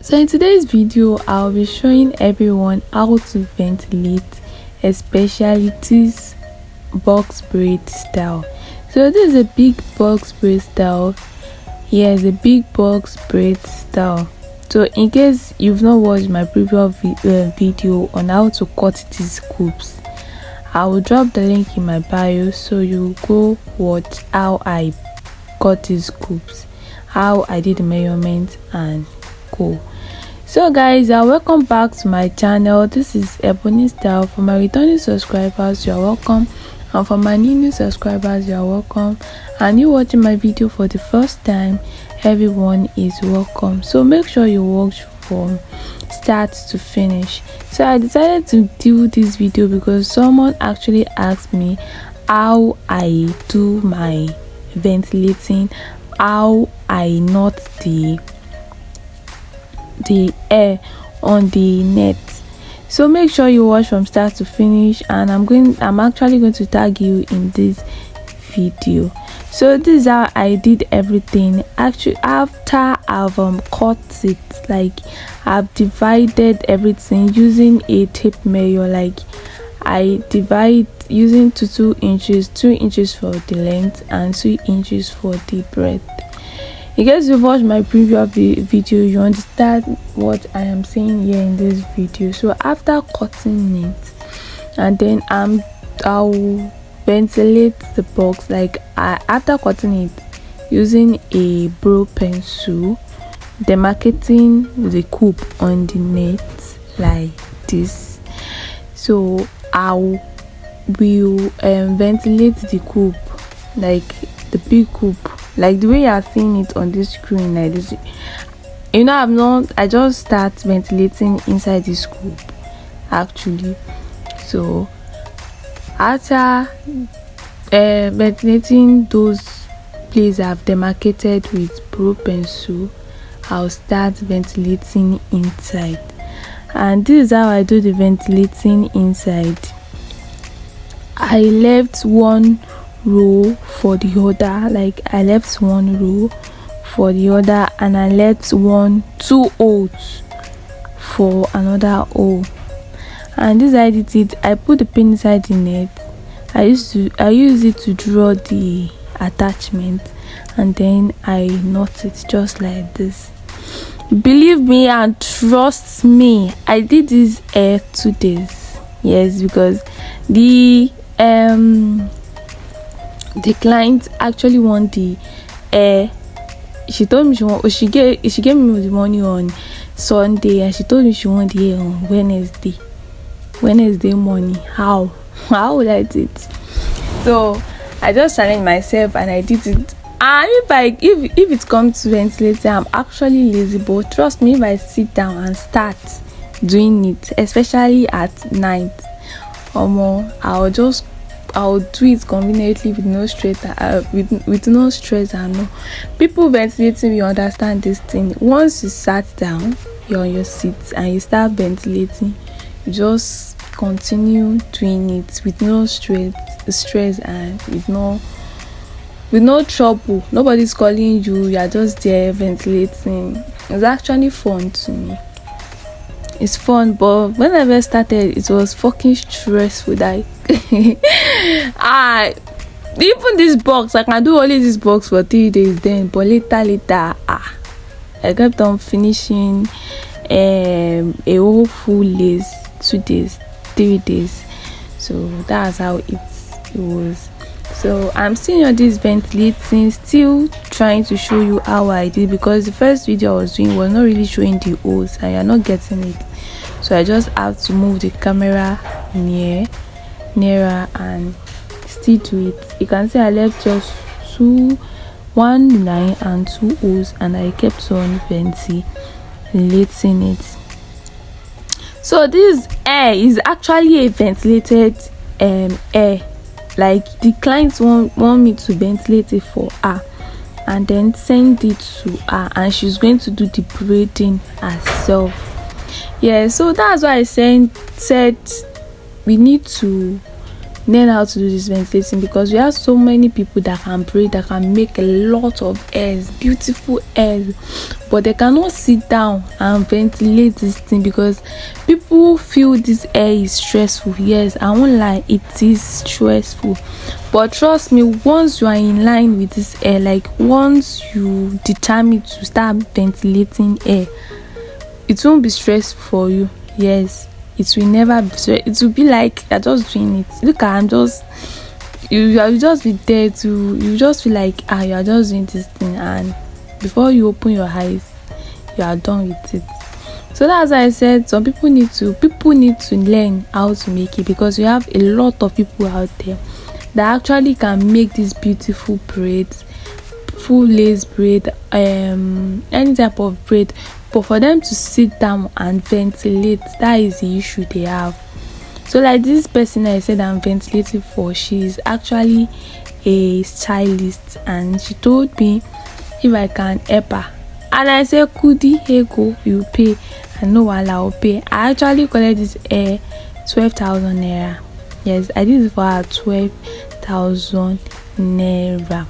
So in today's video, I'll be showing everyone how to ventilate, especially this box braid style. So this is a big box braid style. Here's a big box braid style. So in case you've not watched my previous video on how to cut these scoops, I will drop the link in my bio so you go watch how I cut these scoops, how I did the measurement and go. So guys, welcome back to my channel. This is Ebony Style. For my returning subscribers, you're welcome, and for my new subscribers, you're welcome, and you watching my video for the first time, everyone is welcome. So make sure you watch from start to finish. So I decided to do this video because someone actually asked me how I do my ventilating, how I knot the air on the net. So make sure you watch from start to finish, and I'm actually going to tag you in this video. So this is how I did everything. Actually, after I've cut it, like I've divided everything using a tape measure. Like I divide using 2 inches, 2 inches for the length and 2 inches for the breadth. In case you've watched my previous video, you understand what I am saying here in this video. So after cutting it, and then I'll ventilate the box. Like after cutting it using a brow pencil, demarcating the coop on the net like this. So I will ventilate the coop, like the big coop, like the way you are seeing it on this screen, like this. You know, I just start ventilating inside this coop actually. So after ventilating those places I've demarcated with brow pencil, I'll start ventilating inside. And this is how I do the ventilating inside. I left one row for the other, like I left one row for the other, and I left 2 holes for another hole. And this I did it. I put the pin inside the net. I use it to draw the attachment, and then I knot it just like this. Believe me and trust me, I did this 2 days. Yes, because the client actually want the air. She told me she gave me the money on Sunday, and she told me she want the air on Wednesday morning. How would I do it? So I just challenged myself and I did it. And if it comes to ventilating, I'm actually lazy, but trust me, if I sit down and start doing it, especially at night, I'll do it conveniently with no stress. With no stress and no people ventilating. You understand this thing. Once you sat down, you're on your seat and you start ventilating, you just continue doing it with no stress and with no trouble. Nobody's calling you. You are just there ventilating. It's actually fun to me. It's fun, but when I first started, it was fucking stressful. Like even this box, I can do only this box for 3 days then, but later I kept on finishing a whole full lace 2 days, 3 days. So that's how it was. So I'm still on this ventilating, still trying to show you how I did, because the first video I was doing was not really showing the holes and you're not getting it. So I just have to move the camera nearer and still do it. You can see I left just 1 line and 2 holes, and I kept on ventilating it. So this air is actually a ventilated air. Like the clients want me to ventilate it for her and then send it to her, and she's going to do the braiding herself. Yeah, so that's why I said we need to learn how to do this ventilating, because we have so many people that can braid, that can make a lot of hairs, beautiful hairs, but they cannot sit down and ventilate this thing because people feel this hair is stressful. Yes, I won't lie, it is stressful, but trust me, once you are in line with this hair, like once you determine to start ventilating hair, it won't be stressful for you. Yes, it will never be stress. It will be like you're just doing it. Look, I'm just you just be there to, you just feel like you are just doing this thing, and before you open your eyes, you are done with it. So that's why I said some people need to learn how to make it, because we have a lot of people out there that actually can make these beautiful braids, full lace braid, any type of braid. But for them to sit down and ventilate, that is the issue they have. So like this person I said I'm ventilating for, she's actually a stylist, and she told me if I can help her, and I said, Kudi, here go, you pay. I know while I'll pay. I actually collect this 12,000 naira. Yes, I did it for her, 12,000 naira,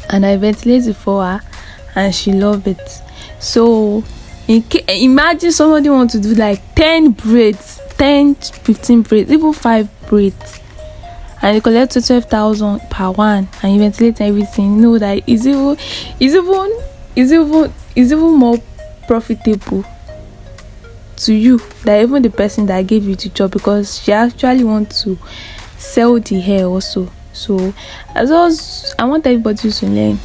and I ventilated for her, and she loved it. So imagine somebody want to do like 10 braids, 10-15 braids, even 5 braids, and you collect 12,000 per one, and you ventilate everything. You know that is even more profitable to you than even the person that gave you the job, because she actually want to sell the hair also. So I want everybody to learn,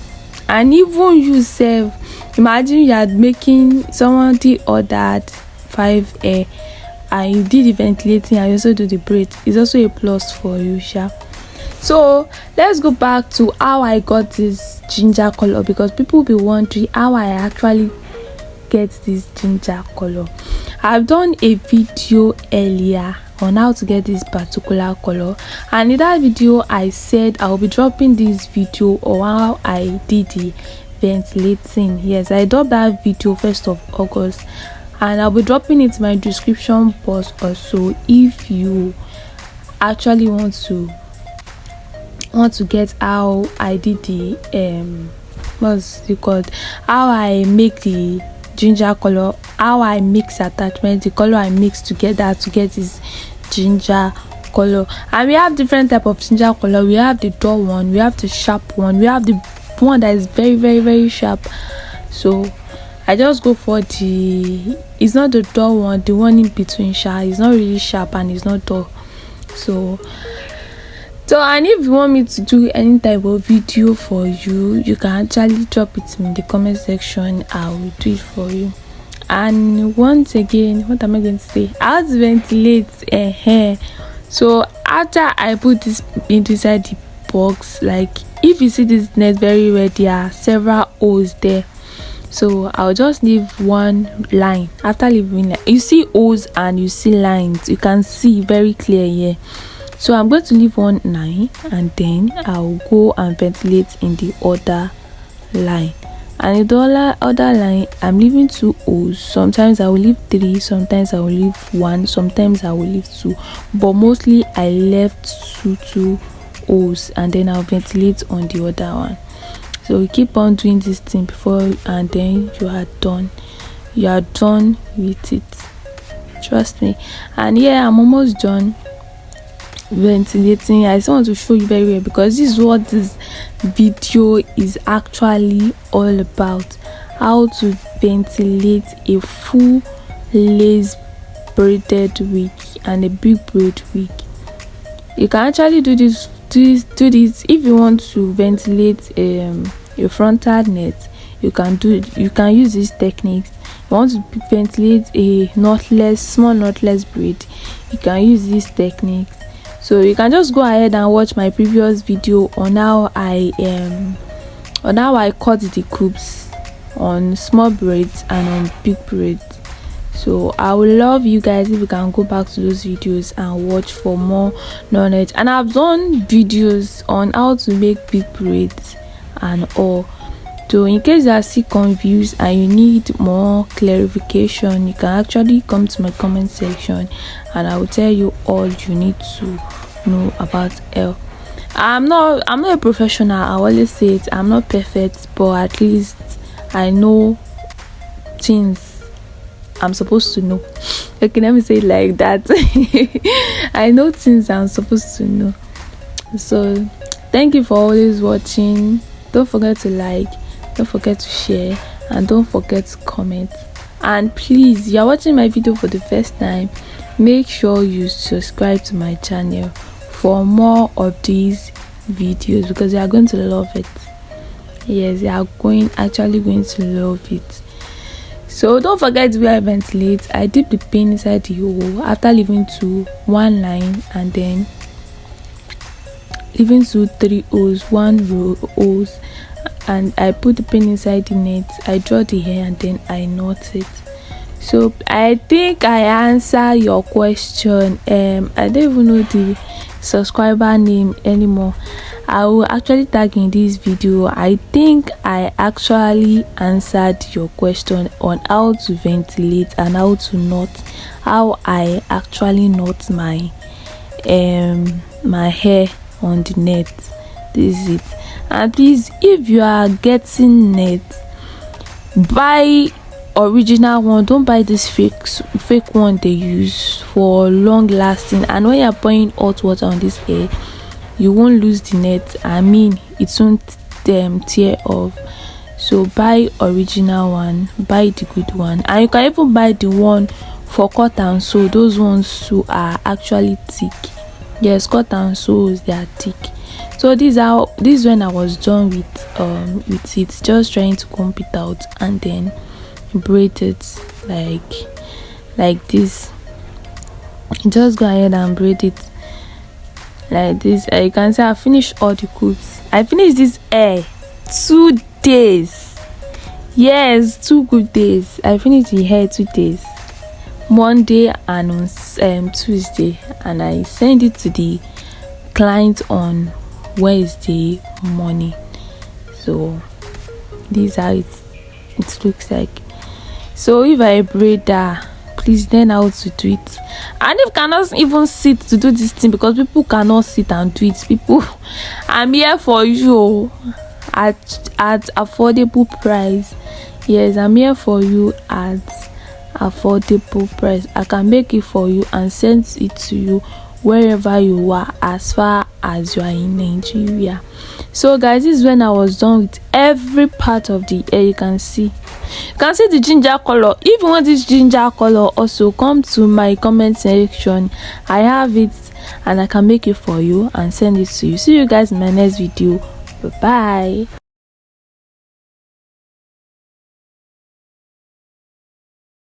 and even you self. Imagine you are making somebody ordered 5 hair, and you did the ventilating and you also do the braid. It's also a plus for you, sha. So let's go back to how I got this ginger color, because people will be wondering how I actually get this ginger color. I've done a video earlier on how to get this particular color, and in that video I said I'll be dropping this video on how I did the ventilating. Yes, I dropped that video 1st of August, and I'll be dropping it in my description box also if you actually want to get how I did the what's it called, how I make the ginger color, how I mix attachment, the color I mix together to get this ginger color. And we have different type of ginger color. We have the dull one, we have the sharp one, we have the one that is very, very, very sharp. So I just go for it's not the dull one, the one in between. Sharp, it's not really sharp and it's not dull. So and if you want me to do any type of video for you, you can actually drop it in the comment section. I will do it for you. And once again, what am I going to say? How to ventilate a hair. So after I put this inside the box, like if you see this net very well, there are several holes there. So I'll just leave one line. After leaving, you see holes and you see lines, you can see very clear here. So I'm going to leave one line, and then I'll go and ventilate in the other line. And in the other line, I'm leaving 2 holes. Sometimes I will leave 3, sometimes I will leave 1, sometimes I will leave 2, but mostly I left 2 holes, and then I'll ventilate on the other one. So we keep on doing this thing before, and then you are done with it, trust me. And yeah, I'm almost done ventilating. I just want to show you very well, because this is what this video is actually all about: how to ventilate a full lace braided wig and a big braid wig. You can actually do this if you want to ventilate a frontal net. You can use this technique. If you want to ventilate a small knotless braid, you can use this technique. So you can just go ahead and watch my previous video on how I cut the coops on small braids and on big braids. So I would love you guys if you can go back to those videos and watch for more knowledge. And I've done videos on how to make big braids and all. So in case you are still confused and you need more clarification, you can actually come to my comment section and I will tell you all you need to know about hair. I'm not a professional. I always say it. I'm not perfect, but at least I know things I'm supposed to know. Okay, let me say it like that. I know things I'm supposed to know. So thank you for always watching. Don't forget to like, don't forget to share, and don't forget to comment. And please, you're watching my video for the first time, make sure you subscribe to my channel for more of these videos, because you are going to love it. Yes, you are actually going to love it. So don't forget to wear ventilate. I dip the pin inside the hole after leaving to one line, and then leaving to 3 holes, 1 row holes, and I put the pin inside the net. I draw the hair and then I knot it. So I think I answer your question. I don't even know the subscriber name anymore. I will actually tag in this video. I think I actually answered your question on how to ventilate and how to knot, how I actually knot my my hair on the net. This is it. And please, if you are getting net, buy original one. Don't buy this fake one they use for long lasting, and when you're pouring hot water on this hair, you won't lose the net. I mean, it won't tear off. So buy original one, buy the good one. And you can even buy the one for cut and sew. Those ones too are actually thick. Yes, cut and sews, they are thick. So this is when I was done with it, just trying to comb it out and then braid it like this. Just go ahead and braid it like this. You can see I finished all the coats. I finished this hair 2 days. Yes, 2 good days. I finished the hair 2 days, Monday and on Tuesday, and I sent it to the client on Wednesday morning. So this is how it looks like. So if I braid that, please learn how to do it. And if you cannot even sit to do this thing, because people cannot sit and do it, people, I'm here for you at affordable price. Yes, I'm here for you at affordable price. I can make it for you and send it to you wherever you are, as far as you are in Nigeria. So guys, this is when I was done with every part of the hair. You can see the ginger color. If you want this ginger color also, come to my comment section. I have it and I can make it for you and send it to you. See you guys in my next video. Bye bye.